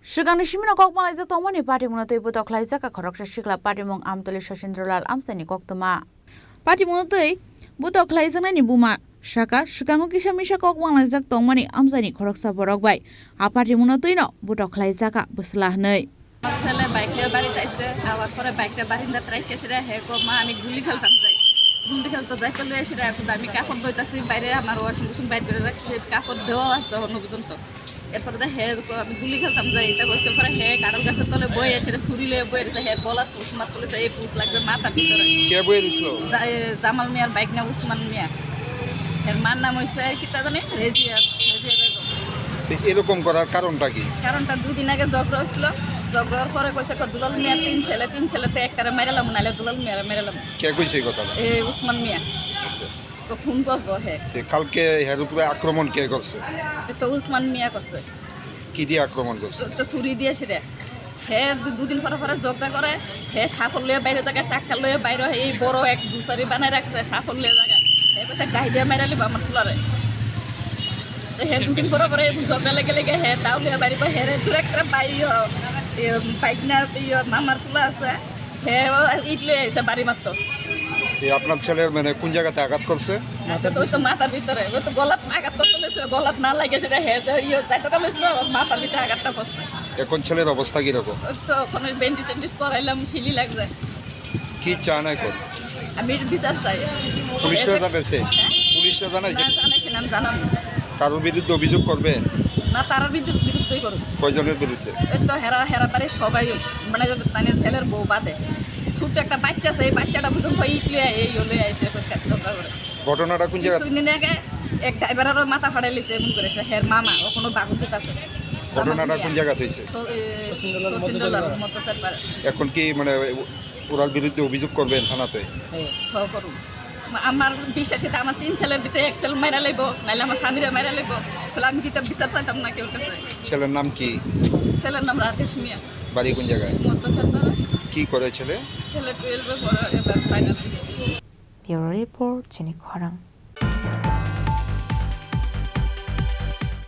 Shigani Shimino Kokmaliza Tomani Party Monotoy Butoklaizaka Koroksa Shikla Party Mong Amtoli Shashindralal Amstani Koktoma. Party Monotoy Butoklaizanani Buma Shaka Shikango Kishamisha Kokmalizak Tomani Amstani Koroksa Borogbai. A Party Monotoino Butoklaizaka Buslahne. ছেলে বাইকে বাড়ি যাইছে আবার পরে বাইকটা বারিন্দা ট্রাইকে সেটা হে মা আমি গুলি খেলতাম যাই গুলি খেলতে যাই করলে সেটা এখন আমি কাপড় দইতাছি বাইরে আমার ওয়াশিং মেশিন বাইরে করে রাখছি কাপড় দেওয়া আছে অন্য পর্যন্ত এরপরে হে আমি গুলি খেলতাম যাই এটা বলছে পরে হে কারণ গাছের তলে বই সেটা ছুরি লয়ে বই রেখে হে বলা পুষ মার চলেছে এই পুষ লাগছে মাথার ভিতরে কে বই দিছিল জামাল মিয়ার বাইক না উসমান মিয়া এর মার নাম হয়েছে কি তা জানি রেজিয়া বেগম। এরকম করার কারণটা কি? কারণটা দুদিন আগে ঝগড়া হচ্ছিল ঝগড়ার পরে কইছে দুলাল মিয়া তিন ছেলেতে একটারে মেরালাম নাইলে দুলাল মিয়ারে মেরালাম। কে কইছে এই কথা? উসমান মিয়া তো খুন করবো হে। কালকে হের উপরে আক্রমণ কে করছে? তো উসমান মিয়া করছে। কি দিয়ে আক্রমণ করছে? তো ছুরি দিয়ে সেটা হে দুদিন পরে পরে ঝগড়া করে হে সাফল লয়ে বাইরে জায়গায় টাকা লয়ে বাইরে এই বড় এক দুসারি বানায় রাখছে সাফল লয়ে জায়গায় হে কইছে গাই দিয়ে মেরালিব আমার ফুলারে। হে দুদিন পরে পরে ঝগড়া লেগে লেগে হে তাও লিয়ে বাড়ি পর হেরে দু একটা পাইকনার মামার ফুলা আছে হে ইট লয়ে আইসে বাড়ি মারতো। আপনার ছেলের মানে কোন জায়গাতে আঘাত করছে? ওই তো মাথার ভিতরে ওই তো গলাত আঘাত করতে লেগেছে গলাত না লাগে সেটা হে চারটা লেগেছিল মাথার ভিতরে আঘাতটা করছে। এখন ছেলের অবস্থা কিরকম? ওই তো ওখানে ব্যান্ডেজ ট্যান্ডেজ করাইলাম শিলি লাগছে। কি চান এখন? আমি বিচার চাই। পুলিশরা জানাইছে? পুলিশরা জানাইছে? জানাইছি নাম জানাম। কারোর বিরুদ্ধে অভিযোগ করবে? না তার বিরুদ্ধেই করুন। কয়জনের বিরুদ্ধে? ওই তো হেরা পারে সবাই মানে ছেলের বউ বাদে ছোট্ট একটা বাচ্চা আছে এই বাচ্চাটা বুঝুন ইটলিয়া এই হলে এসে ঝগড়া করে। ঘটনাটা কোন জায়গা? কিছুদিন আগে এক ড্রাইভারের মাথা ফাটাই লিছে এমন করেছে হের মামা ওখানে বাগুতিত আছে। ঘটনাটা কোন জায়গাতে হয়েছে? এখন কি মানে ওরার বিরুদ্ধে অভিযোগ করবেন থানাতে? করুন আমার বিশ্বাস কিন্তু আমার তিন ছেলের ভিতরে এক ছেলে মাইরা লাইব নাইলে আমার স্বামীরা মাইরা লাইব তাহলে আমি কিন্তু বিচার চাইতাম না কেউ কাছে। ছেলের নাম কি? ছেলের নাম রাকেশ মিয়া। বাড়ি কোন জায়গায়? কি করে ছেলে? ছেলে 12-এ পড়ে এবার ফাইনাল। ব্যুরো রিপোর্ট চিনি খরাং।